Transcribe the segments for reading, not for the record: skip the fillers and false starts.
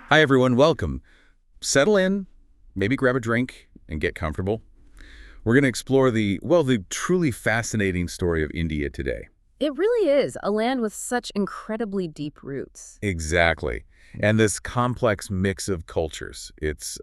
Hi, everyone. Welcome. Settle in, maybe grab a drink, and get comfortable. We're going to explore the truly fascinating story of India today. It really is a land with such incredibly deep roots. Exactly. And this complex mix of cultures, its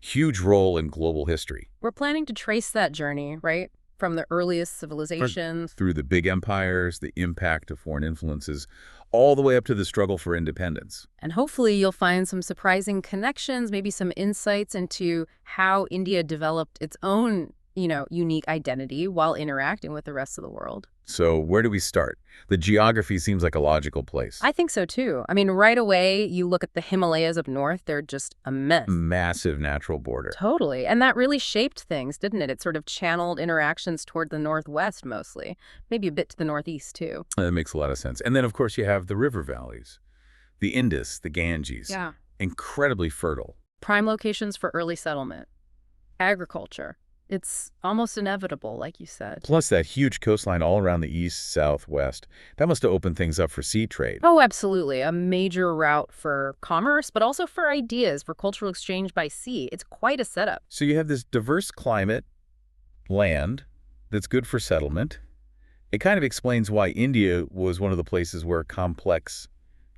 huge role in global history. We're planning to trace that journey, right? From the earliest For- civilizations. Through the big empires, the impact of foreign influences, all the way up to the struggle for independence. And hopefully you'll find some surprising connections, maybe some insights into how India developed its own, unique identity while interacting with the rest of the world. So where do we start? The geography seems like a logical place. I think so too. I mean, right away, you look at the Himalayas up north, they're just immense. Massive natural border. Totally. And that really shaped things, didn't it? It sort of channeled interactions toward the northwest mostly, maybe a bit to the northeast too. That makes a lot of sense. And then, of course, you have the river valleys, the Indus, the Ganges. Yeah. Incredibly fertile. Prime locations for early settlement. Agriculture. It's almost inevitable, like you said. Plus that huge coastline all around the east, south, west. That must have opened things up for sea trade. Oh, absolutely. A major route for commerce, but also for ideas, for cultural exchange by sea. It's quite a setup. So you have this diverse climate, land, that's good for settlement. It kind of explains why India was one of the places where complex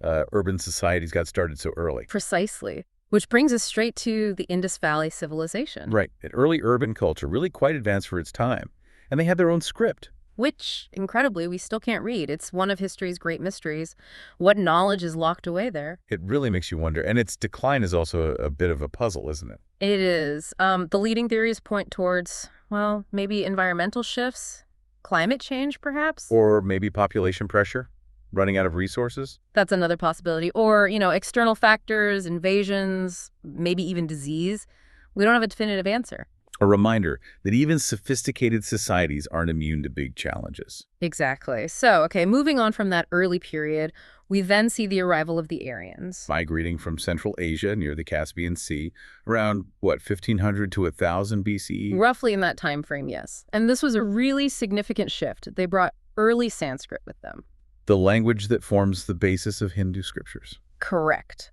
urban societies got started so early. Precisely. Which brings us straight to the Indus Valley civilization. Right. An early urban culture, really quite advanced for its time. And they had their own script. Which, incredibly, we still can't read. It's one of history's great mysteries. What knowledge is locked away there? It really makes you wonder. And its decline is also a bit of a puzzle, isn't it? It is. The leading theories point towards, well, maybe environmental shifts, climate change, perhaps? Or maybe population pressure, running out of resources. That's another possibility. Or, external factors, invasions, maybe even disease. We don't have a definitive answer. A reminder that even sophisticated societies aren't immune to big challenges. Exactly. So, okay, moving on from that early period, we then see the arrival of the Aryans. Migrating from Central Asia near the Caspian Sea around, 1500 to 1000 BCE? Roughly in that time frame, yes. And this was a really significant shift. They brought early Sanskrit with them. The language that forms the basis of Hindu scriptures. Correct.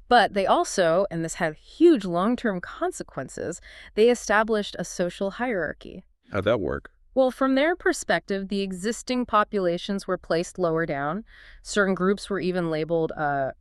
But they also, and this had huge long-term consequences, they established a social hierarchy. How'd that work? Well, from their perspective, the existing populations were placed lower down. Certain groups were even labeled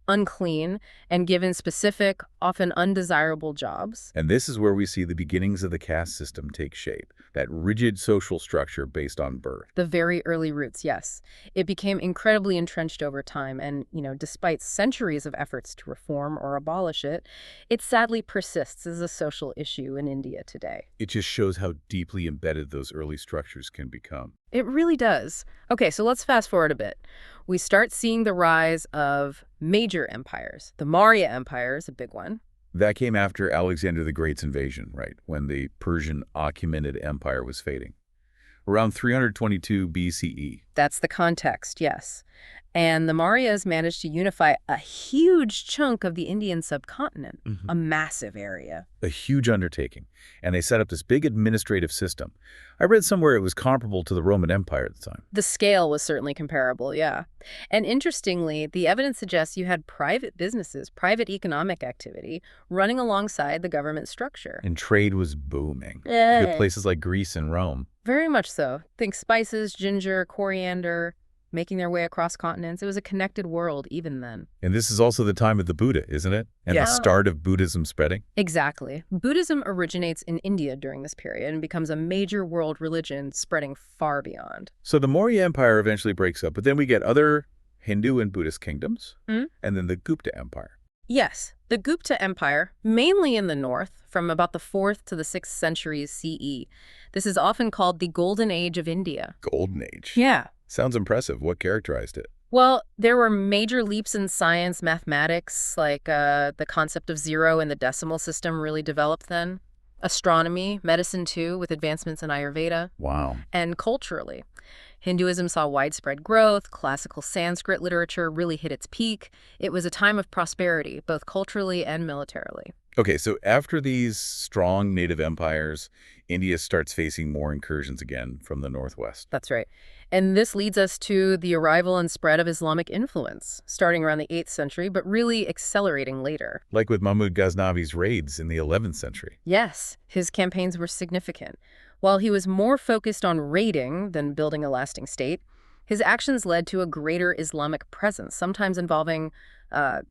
unclean and given specific, often undesirable jobs. And this is where we see the beginnings of the caste system take shape, that rigid social structure based on birth. The very early roots, yes. It became incredibly entrenched over time, and, despite centuries of efforts to reform or abolish it, it sadly persists as a social issue in India today. It just shows how deeply embedded those early structures can become. It really does. Okay, so let's fast forward a bit. We start seeing the rise of major empires. The Maurya Empire is a big one. That came after Alexander the Great's invasion, right, when the Persian Achaemenid Empire was fading. Around 322 BCE. That's the context, yes. And the Mauryas managed to unify a huge chunk of the Indian subcontinent, a massive area. A huge undertaking. And they set up this big administrative system. I read somewhere it was comparable to the Roman Empire at the time. The scale was certainly comparable, yeah. And interestingly, the evidence suggests you had private businesses, private economic activity, running alongside the government structure. And trade was booming. Good places like Greece and Rome. Very much so. Think spices, ginger, coriander, making their way across continents. It was a connected world even then. And this is also the time of the Buddha, isn't it? And Yeah. the start of Buddhism spreading. Exactly. Buddhism originates in India during this period and becomes a major world religion spreading far beyond. So the Maurya Empire eventually breaks up, but then we get other Hindu and Buddhist kingdoms, and then the Gupta Empire. Yes, the Gupta Empire, mainly in the north, from about the 4th to the 6th centuries CE. This is often called the Golden Age of India. Golden Age. Yeah. Sounds impressive. What characterized it? Well, there were major leaps in science, mathematics, like the concept of zero and the decimal system really developed then. Astronomy, medicine too, with advancements in Ayurveda. Wow. And culturally, Hinduism saw widespread growth, classical Sanskrit literature really hit its peak. It was a time of prosperity, both culturally and militarily. Okay, so after these strong native empires, India starts facing more incursions again from the northwest. That's right. And this leads us to the arrival and spread of Islamic influence, starting around the 8th century, but really accelerating later. Like with Mahmud Ghaznavi's raids in the 11th century. Yes, his campaigns were significant. While he was more focused on raiding than building a lasting state, his actions led to a greater Islamic presence, sometimes involving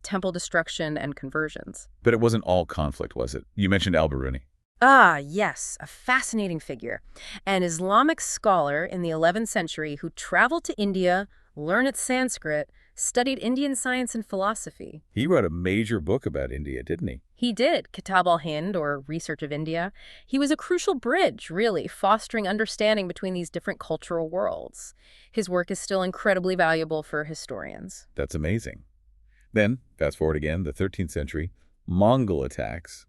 temple destruction and conversions. But it wasn't all conflict, was it? You mentioned al-Biruni. Ah, yes, a fascinating figure. An Islamic scholar in the 11th century who traveled to India, learned its Sanskrit, studied Indian science and philosophy. He wrote a major book about India, didn't he? He did, Kitab al-Hind, or Research of India. He was a crucial bridge, really, fostering understanding between these different cultural worlds. His work is still incredibly valuable for historians. That's amazing. Then, fast forward again, the 13th century, Mongol attacks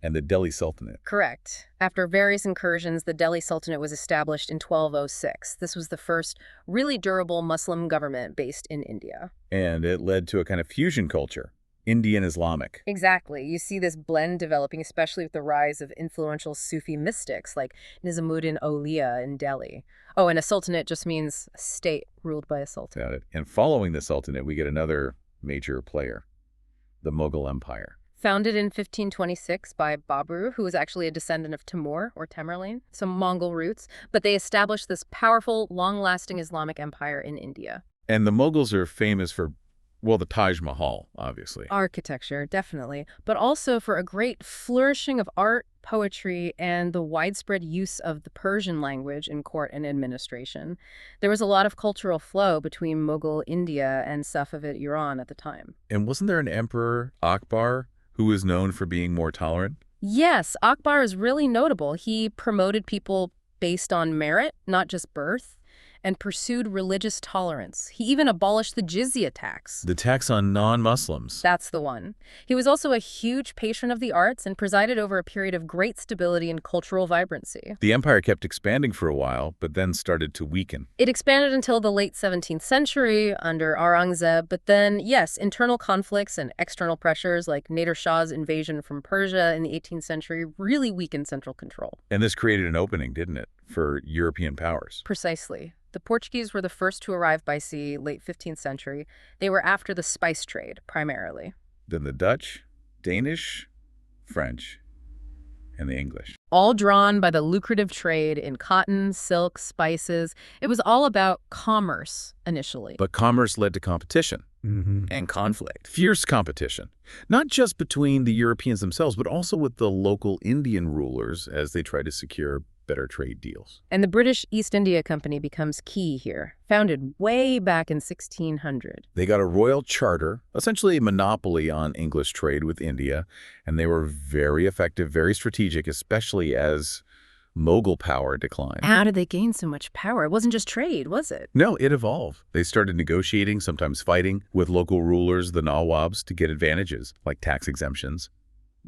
and the Delhi Sultanate. Correct. After various incursions, the Delhi Sultanate was established in 1206. This was the first really durable Muslim government based in India. And it led to a kind of fusion culture, Indian Islamic. Exactly. You see this blend developing, especially with the rise of influential Sufi mystics like Nizamuddin Auliya in Delhi. Oh, and a sultanate just means a state ruled by a sultan. Got it. And following the Sultanate, we get another major player, the Mughal Empire. Founded in 1526 by Babur, who was actually a descendant of Timur or Tamerlane, some Mongol roots, but they established this powerful, long-lasting Islamic empire in India. And the Mughals are famous for, well, the Taj Mahal, obviously. Architecture, definitely, but also for a great flourishing of art, poetry, and the widespread use of the Persian language in court and administration. There was a lot of cultural flow between Mughal India and Safavid Iran at the time. And wasn't there an emperor, Akbar, who was known for being more tolerant? Yes, Akbar is really notable. He promoted people based on merit, not just birth, and pursued religious tolerance. He even abolished the jizya tax. The tax on non-Muslims. That's the one. He was also a huge patron of the arts and presided over a period of great stability and cultural vibrancy. The empire kept expanding for a while, but then started to weaken. It expanded until the late 17th century under Aurangzeb, but then, yes, internal conflicts and external pressures like Nader Shah's invasion from Persia in the 18th century really weakened central control. And this created an opening, didn't it, for European powers? Precisely. The Portuguese were the first to arrive by sea, late 15th century. They were after the spice trade, primarily. Then the Dutch, Danish, French, and the English. All drawn by the lucrative trade in cotton, silk, spices. It was all about commerce, initially. But commerce led to competition. And conflict. Fierce competition. Not just between the Europeans themselves, but also with the local Indian rulers as they tried to secure better trade deals. And the British East India Company becomes key here, founded way back in 1600. They got a royal charter, essentially a monopoly on English trade with India, and they were very effective, very strategic, especially as Mughal power declined. How did they gain so much power? It wasn't just trade, was it? No, it evolved. They started negotiating, sometimes fighting, with local rulers, the Nawabs, to get advantages, like tax exemptions.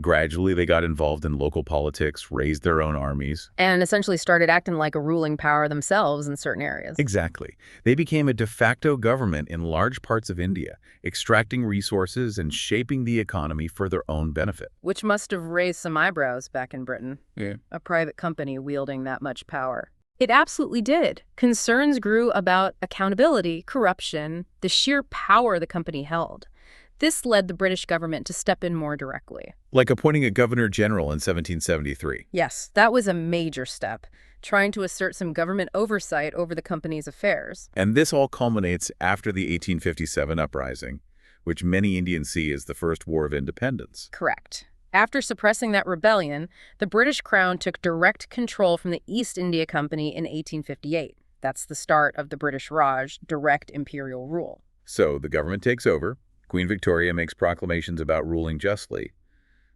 Gradually, they got involved in local politics, raised their own armies. And essentially started acting like a ruling power themselves in certain areas. Exactly. They became a de facto government in large parts of India, extracting resources and shaping the economy for their own benefit. Which must have raised some eyebrows back in Britain. Yeah. A private company wielding that much power. It absolutely did. Concerns grew about accountability, corruption, the sheer power the company held. This led the British government to step in more directly. Like appointing a governor general in 1773. Yes, that was a major step, trying to assert some government oversight over the company's affairs. And this all culminates after the 1857 uprising, which many Indians see as the first war of independence. Correct. After suppressing that rebellion, the British Crown took direct control from the East India Company in 1858. That's the start of the British Raj, direct imperial rule. So the government takes over. Queen Victoria makes proclamations about ruling justly.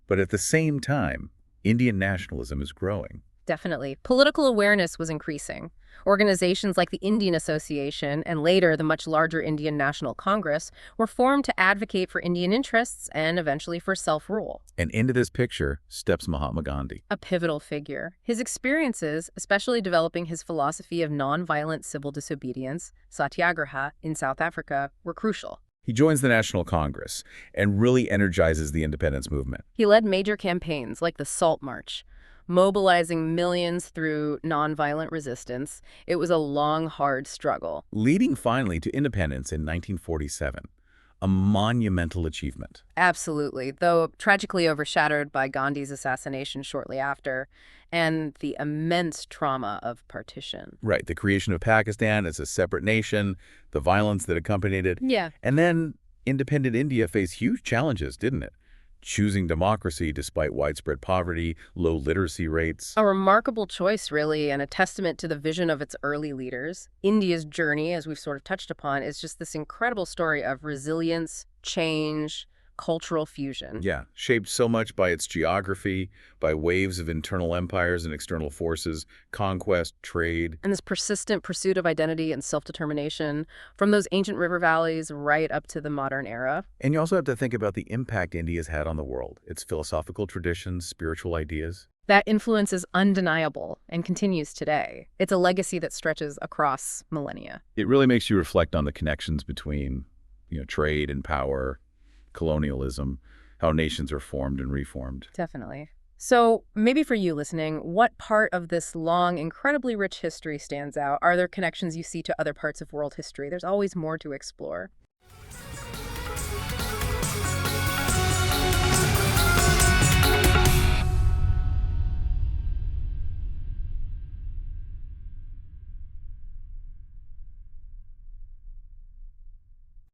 But at the same time, Indian nationalism is growing. Definitely. Political awareness was increasing. Organizations like the Indian Association and later the much larger Indian National Congress were formed to advocate for Indian interests and eventually for self-rule. And into this picture steps Mahatma Gandhi. A pivotal figure. His experiences, especially developing his philosophy of nonviolent civil disobedience, satyagraha, in South Africa, were crucial. He joins the National Congress and really energizes the independence movement, He led major campaigns like the Salt March, mobilizing millions through nonviolent resistance. It was a long, hard struggle. leading finally to independence in 1947, a monumental achievement. Absolutely, though tragically overshadowed by Gandhi's assassination shortly after and the immense trauma of partition. Right, the creation of Pakistan as a separate nation, the violence that accompanied it, Yeah. and then independent India faced huge challenges, didn't it? Choosing democracy despite widespread poverty, low literacy rates. A remarkable choice, really, and a testament to the vision of its early leaders. India's journey, as we've sort of touched upon, is just this incredible story of resilience, change, cultural fusion. Yeah, shaped so much by its geography, by waves of internal empires and external forces, conquest, trade. And this persistent pursuit of identity and self-determination from those ancient river valleys right up to the modern era. And you also have to think about the impact India's had on the world, its philosophical traditions, spiritual ideas. That influence is undeniable and continues today. It's a legacy that stretches across millennia. It really makes you reflect on the connections between, trade and power, colonialism, how nations are formed and reformed. Definitely. So maybe for you listening, what part of this long, incredibly rich history stands out? Are there connections you see to other parts of world history? There's always more to explore.